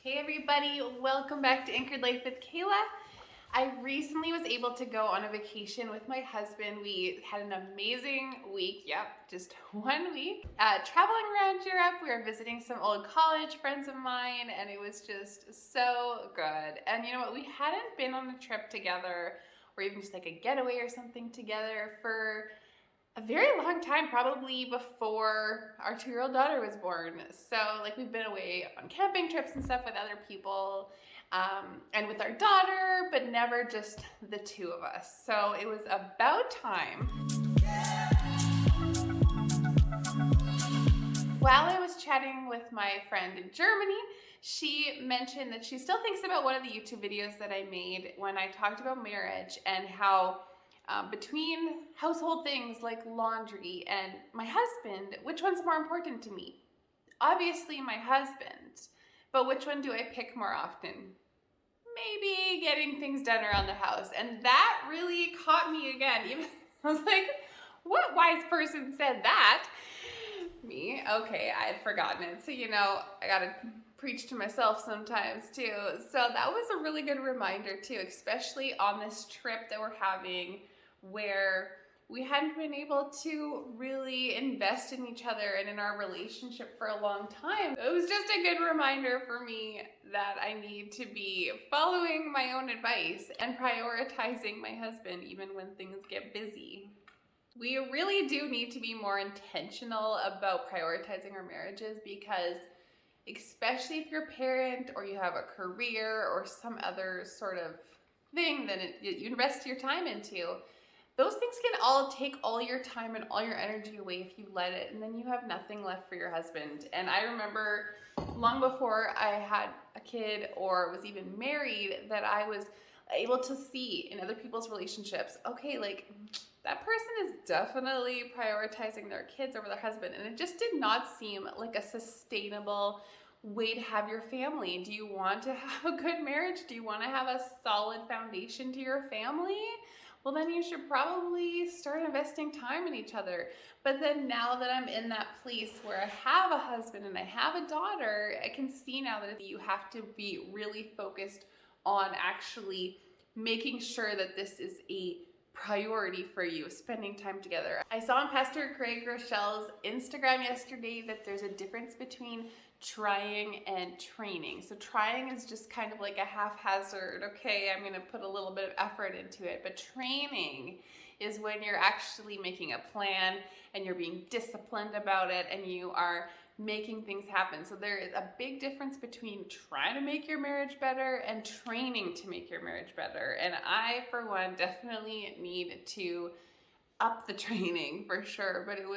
Hey everybody, welcome back to Anchored Life with Kayla. I recently was able to go on a vacation with my husband. We had an amazing week, just 1 week. Traveling around Europe, we were visiting some old college friends of mine, and it was just so good. And you know what, we hadn't been on a trip together, or even just like a getaway or something together for a very long time, probably before our 2-year-old daughter was born. So like we've been away on camping trips and stuff with other people and with our daughter, but never just the two of us. So it was about time. While I was chatting with my friend in Germany, she mentioned that she still thinks about one of the YouTube videos that I made when I talked about marriage and how between household things like laundry and my husband, which one's more important to me? Obviously my husband, but which one do I pick more often? Maybe getting things done around the house. And that really caught me again. Even I was like, what wise person said that? Me? Okay, I had forgotten it. So, I gotta preach to myself sometimes too. So that was a really good reminder too, especially on this trip that we're having where we hadn't been able to really invest in each other and in our relationship for a long time. It was just a good reminder for me that I need to be following my own advice and prioritizing my husband even when things get busy. We really do need to be more intentional about prioritizing our marriages because especially if you're a parent or you have a career or some other sort of thing that you invest your time into, those things can all take all your time and all your energy away if you let it, and then you have nothing left for your husband. And I remember long before I had a kid or was even married that I was able to see in other people's relationships, okay, like that person is definitely prioritizing their kids over their husband, and it just did not seem like a sustainable way to have your family. Do you want to have a good marriage? Do you want to have a solid foundation to your family? Well, then you should probably start investing time in each other. But then now that I'm in that place where I have a husband and I have a daughter, I can see now that you have to be really focused on actually making sure that this is a priority for you, spending time together. I saw on Pastor Craig Rochelle's Instagram yesterday that there's a difference between trying and training. So trying is just kind of like a haphazard, okay, I'm gonna put a little bit of effort into it, but training is when you're actually making a plan and you're being disciplined about it and you are making things happen. So there is a big difference between trying to make your marriage better and training to make your marriage better. And I, for one, definitely need to up the training for sure. But it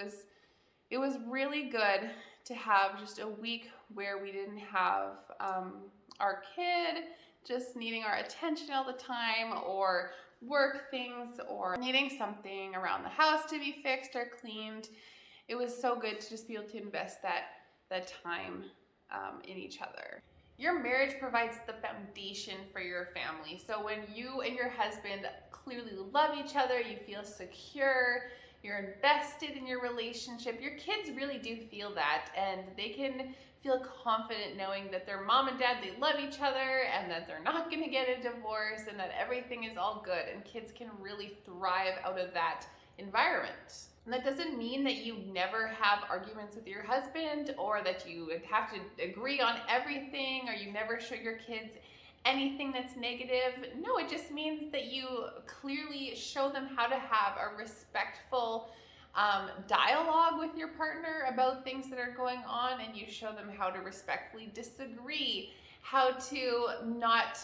was really good to have just a week where we didn't have our kid just needing our attention all the time or work things or needing something around the house to be fixed or cleaned. It was so good to just be able to invest that time in each other. Your marriage provides the foundation for your family. So when you and your husband clearly love each other, you feel secure, you're invested in your relationship, your kids really do feel that, and they can feel confident knowing that their mom and dad, they love each other and that they're not gonna get a divorce and that everything is all good, and kids can really thrive out of that environment. And that doesn't mean that you never have arguments with your husband or that you would have to agree on everything or you never show your kids anything that's negative. No, it just means that you clearly show them how to have a respectful dialogue with your partner about things that are going on, and you show them how to respectfully disagree, how to not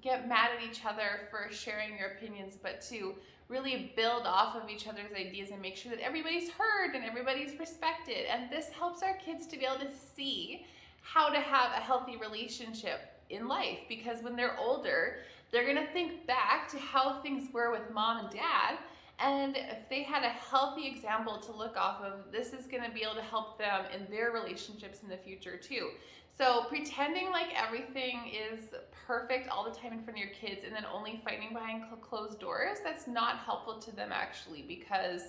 get mad at each other for sharing your opinions, but to really build off of each other's ideas and make sure that everybody's heard and everybody's respected. And this helps our kids to be able to see how to have a healthy relationship in life, because when they're older, they're gonna think back to how things were with mom and dad, and if they had a healthy example to look off of, this is gonna be able to help them in their relationships in the future too. So pretending like everything is perfect all the time in front of your kids and then only fighting behind closed doors, that's not helpful to them actually, because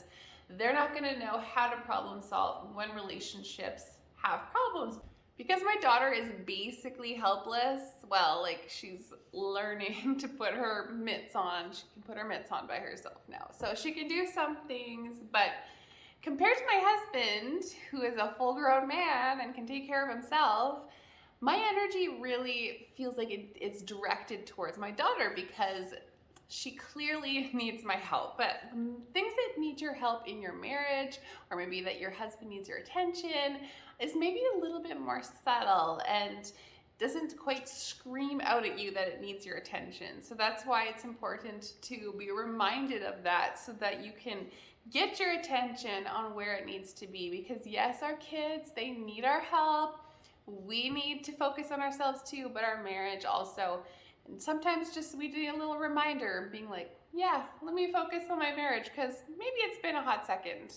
they're not gonna know how to problem solve when relationships have problems. Because my daughter is basically helpless, well, like she's learning to put her mitts on. She can put her mitts on by herself now. So she can do some things, but compared to my husband, who is a full-grown man and can take care of himself, my energy really feels like it's directed towards my daughter because she clearly needs my help. But things that need your help in your marriage, or maybe that your husband needs your attention, is maybe a little bit more subtle and doesn't quite scream out at you that it needs your attention. So that's why it's important to be reminded of that so that you can get your attention on where it needs to be. Because yes, our kids, they need our help. We need to focus on ourselves too, but our marriage also. And sometimes just we need a little reminder being like, yeah, let me focus on my marriage because maybe it's been a hot second.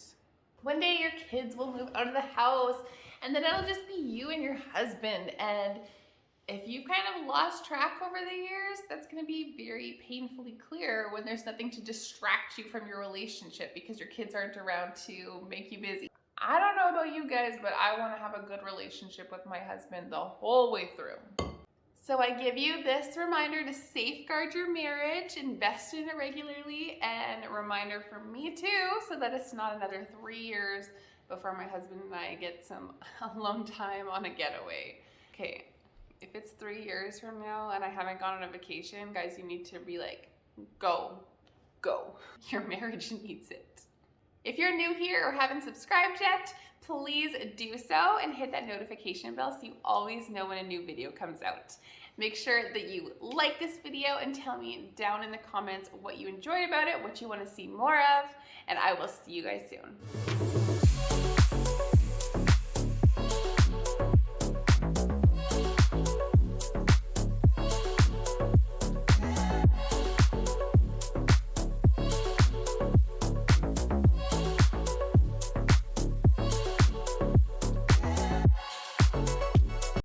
One day your kids will move out of the house and then it'll just be you and your husband. And if you've kind of lost track over the years, that's going to be very painfully clear when there's nothing to distract you from your relationship because your kids aren't around to make you busy. I don't know about you guys, but I want to have a good relationship with my husband the whole way through. So I give you this reminder to safeguard your marriage, invest in it regularly, and a reminder for me too, so that it's not another 3 years before my husband and I get some alone time on a getaway. Okay, if it's 3 years from now and I haven't gone on a vacation, guys, you need to be like, go. Your marriage needs it. If you're new here or haven't subscribed yet, please do so and hit that notification bell so you always know when a new video comes out. Make sure that you like this video and tell me down in the comments what you enjoyed about it, what you want to see more of, and I will see you guys soon.